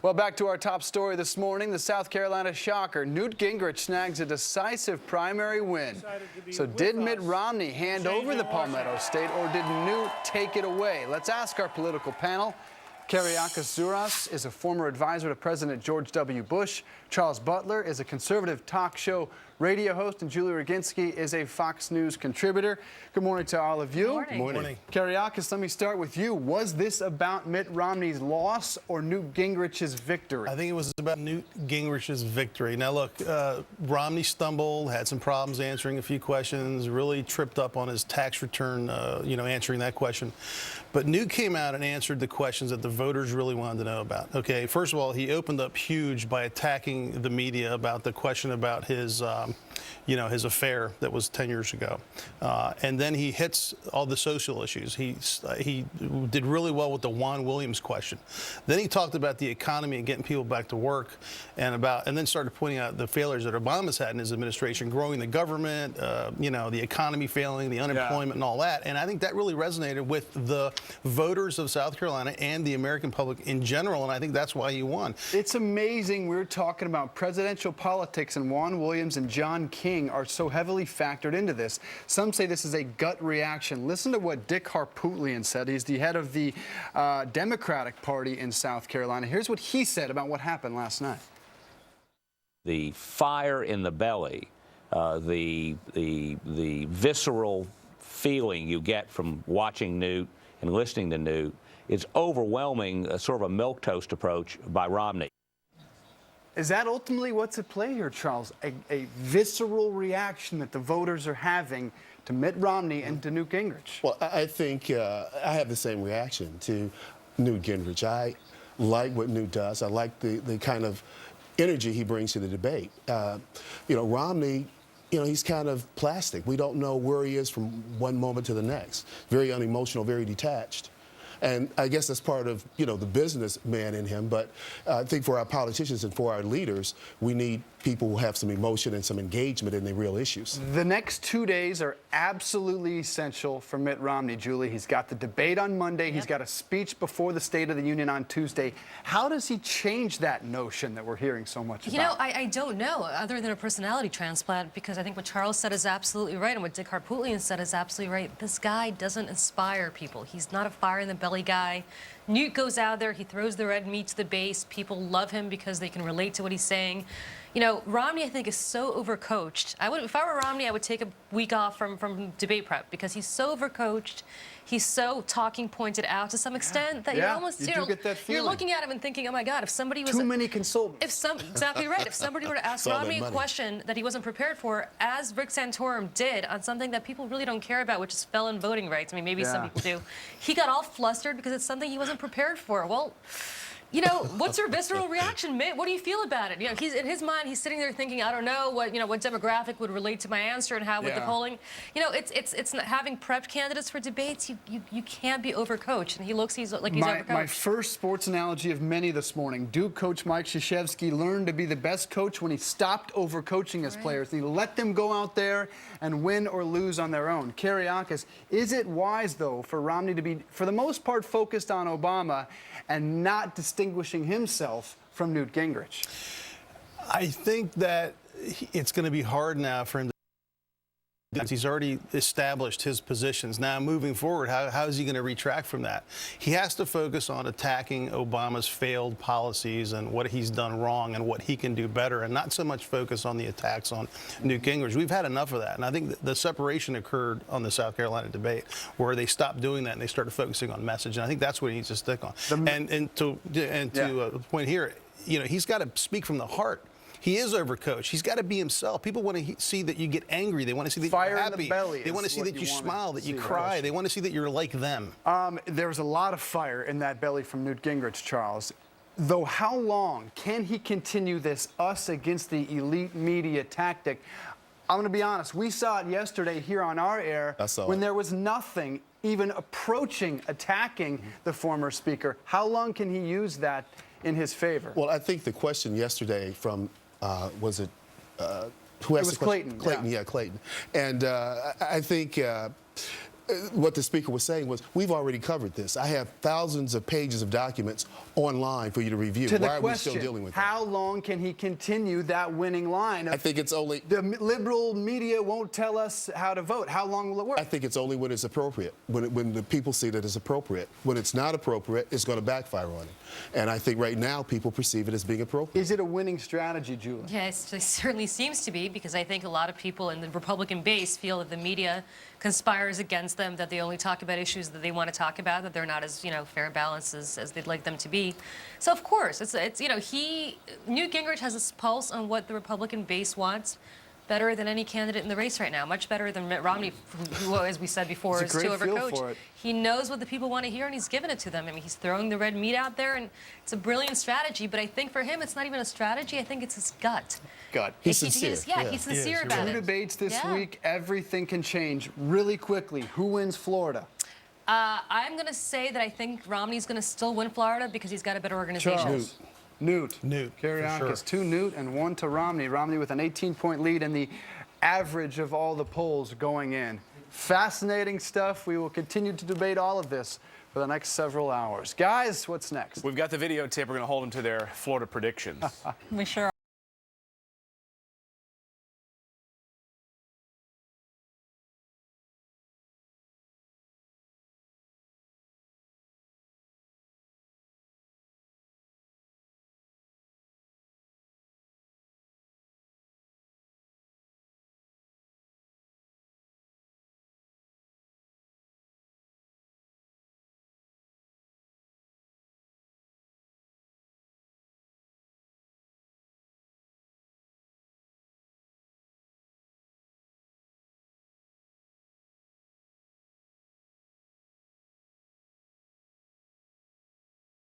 Well, back to our top story this morning. The South Carolina shocker. Newt Gingrich snags a decisive primary win. So did Mitt Romney hand over the Palmetto State, or did Newt take it away? Let's ask our political panel. Kerearos Zuras is a former advisor to President George W. Bush. Charles Butler is a conservative talk show radio host, and Julie Roginsky is a Fox News contributor. Good morning to all of you. Good morning. Kerearos, let me start with you. Was this about Mitt Romney's loss or Newt Gingrich's victory? I think it was about Newt Gingrich's victory. Now, look, Romney stumbled, had some problems answering a few questions, really tripped up on his tax return, answering that question. But Newt came out and answered the questions that the voters really wanted to know about. Okay, first of all, he opened up huge by attacking the media about the question about his his affair that was 10 years ago. And then he hits all the social issues. He did really well with the Juan Williams question. Then he talked about the economy and getting people back to work, and then started pointing out the failures that Obama's had in his administration, growing the government, the economy failing, the unemployment and all that. And I think that really resonated with the voters of South Carolina and the American public in general, and I think that's why he won. It's amazing we're talking about presidential politics, and Juan Williams and John King are so heavily factored into this. Some say this is a gut reaction. Listen to what Dick Harpootlian said. He's the head of the Democratic Party in South Carolina. Here's what he said about what happened last night. The fire in the belly, the visceral feeling you get from watching Newt and listening to Newt is overwhelming, sort of a milquetoast approach by Romney. Is that ultimately what's at play here, Charles? A visceral reaction that the voters are having to Mitt Romney and to Newt Gingrich? Well, I think I have the same reaction to Newt Gingrich. I like what Newt does. I like the kind of energy he brings to the debate. Romney, he's kind of plastic. We don't know where he is from one moment to the next. Very unemotional, very detached. And I guess that's part of, the businessman in him. But I think for our politicians and for our leaders, we need people who have some emotion and some engagement in the real issues. The next 2 days are absolutely essential for Mitt Romney, Julie. He's got the debate on Monday. Yep. He's got a speech before the State of the Union on Tuesday. How does he change that notion that we're hearing so much about? I don't know, other than a personality transplant, because I think what Charles said is absolutely right, and what Dick Harpootlian said is absolutely right. This guy doesn't inspire people. He's not a fire-in-the-belly guy. Newt goes out there, he throws the red meat to the base. People love him because they can relate to what he's saying. Romney, I think, is so overcoached. If I were Romney, I would take a week off from debate prep, because he's so overcoached. He's so talking pointed out to some extent that you're almost, you're looking at him and thinking, oh my God, if somebody was too many consultants. Exactly right. If somebody were to ask Romney a question that he wasn't prepared for, as Rick Santorum did on something that people really don't care about, which is felon voting rights. I mean, maybe some people do. He got all flustered because it's something he wasn't prepared for. Well, what's your visceral reaction, Mitt? What do you feel about it? He's in his mind. He's sitting there thinking, I don't know what demographic would relate to my answer and how with the polling. It's not having prepped candidates for debates. You can't be overcoached, and he's overcoached. My first sports analogy of many this morning. Duke coach Mike Krzyzewski learned to be the best coach when he stopped overcoaching his players. And he let them go out there and win or lose on their own. Kerearos, is it wise though for Romney to be, for the most part, focused on Obama and not distinguishing himself from Newt Gingrich? I think that it's going to be hard now for him to. He's already established his positions. Now, moving forward, how is he going to retract from that? He has to focus on attacking Obama's failed policies and what he's done wrong and what he can do better, and not so much focus on the attacks on Newt Gingrich. We've had enough of that, and I think the separation occurred on the South Carolina debate, where they stopped doing that and they started focusing on message, and I think that's what he needs to stick on. And to the point here, he's got to speak from the heart. He is overcoached. He's got to be himself. People want to see that you get angry. They want to see that you're happy. They want to see that you smile, that you cry. They want to see that you're like them. There's a lot of fire in that belly from Newt Gingrich, Charles. Though how long can he continue this us against the elite media tactic? I'm going to be honest. We saw it yesterday here on our air when there was nothing even approaching attacking the former speaker. How long can he use that in his favor? Well, I think the question yesterday from was it who asked the question? Clayton. Clayton, yeah, Clayton. And I think what the speaker was saying was, we've already covered this. I have thousands of pages of documents online for you to review. To the Why are question, we still dealing with that? how long can he continue that winning line? I think it's only. The liberal media won't tell us how to vote. How long will it work? I think it's only when it's appropriate, when the people see that it's appropriate. When it's not appropriate, it's going to backfire on him. And I think right now people perceive it as being appropriate. Is it a winning strategy, Julie? Yes, it certainly seems to be, because I think a lot of people in the Republican base feel that the media conspires against them, that they only talk about issues that they want to talk about, that they're not as, fair and balanced as they'd like them to be. So of course, Newt Gingrich has a pulse on what the Republican base wants, better than any candidate in the race right now, much better than Mitt Romney, who as we said before, is too overcoached. He knows what the people want to hear, and he's giving it to them. I mean, he's throwing the red meat out there, and it's a brilliant strategy, but I think for him, it's not even a strategy. I think it's his gut. He's sincere. He's sincere about it. Two debates this week, everything can change really quickly. Who wins Florida? I'm going to say that I think Romney's going to still win Florida because he's got a better organization. Charles. Newt. for sure. 2 Newt and 1 to Romney. Romney with an 18-point lead and the average of all the polls going in. Fascinating stuff. We will continue to debate all of this for the next several hours. Guys, what's next? We've got the videotape. We're going to hold them to their Florida predictions. We sure